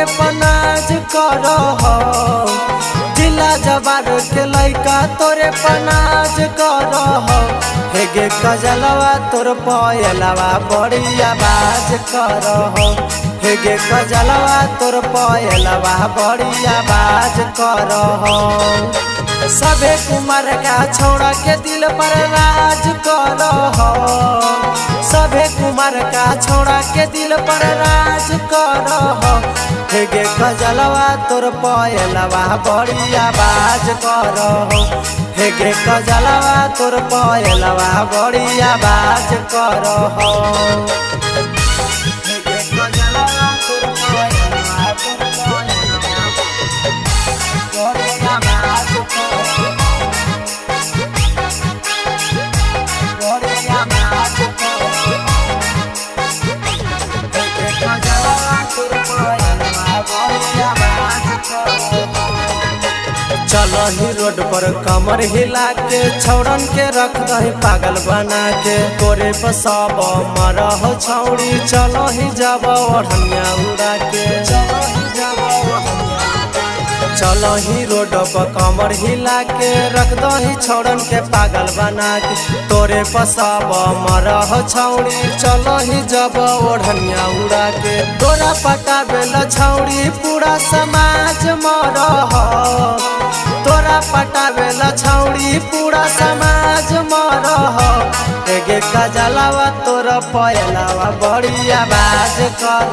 तोरे पनाज कर जिला जवार के लइका तोरे पनाज कर हेगे कजलवा तोर पयलवा बड़ी आवाज कर हेगे कजलवा तोर पयलवा बड़ी आवाज कर सभे कुमार का छोड़ा के दिल पर राज कर सभे कुमार का छोड़ा के दिल पर राज कर हेगे कजलवा तोर पयलवा बड़ी आवाज कर हेगे कजलवा तोर पयलवा बड़ी आवाज कर हेगे कजलवा तोर पयलवा बड़ी आवाज चलो ही रोड पर कमर हिला के छौड़न के रख दही पागल बना के तोरे पर सब मरह छौड़ी चलो ही जब ओढ़निया उड़ा के चलो ही रोड पर कमर हिला के रख दही छौड़न के पागल बना के तोरे पर सब मरह छौड़ी चलो ही जब ओढ़निया उड़ा के तोरा पटाबेल छौड़ी पूरा समाज मरह तोरा पटाबेल छौड़ी पूरा समाज मरह हेगे कजलवा तोर पयलवा बड़ी आवाज कर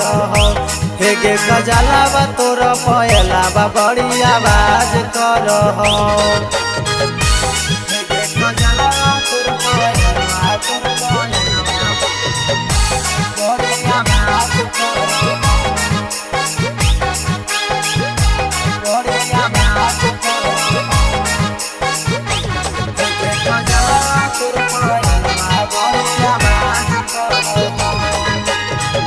हेगे कजलवा तोर पयलवा बड़ी आवाज कर हेगे कजलवा तोर पयलवा बड़ी आवाज कर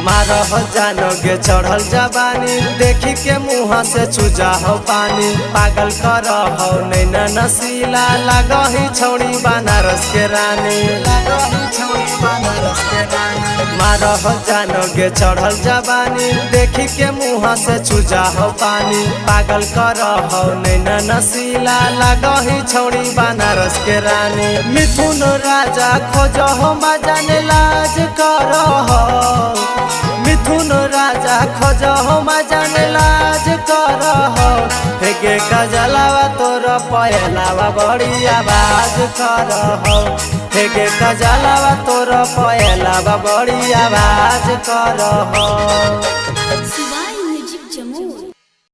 मारह जानोगे चढ़ल जवानी देखी के मुँह से चूजा हो पानी पागल कर हो नैना नसीला लगही छौड़ी बनारस के रानी मारह जानोगे चढ़ल जवानी देखी के मुँह से चूजा हो पानी पागल कर हो नैना नसीला लगही छौड़ी बनारस के रानी मिथुन राजा खोज हो मजान लाज कर मिथुन राजा खोज हो मजान लाज कर हेगे कजलवा तोर पयलवा बड़ी आवाज कर हेगे कजलवा तोर पयलवा बड़ी आवाज कर।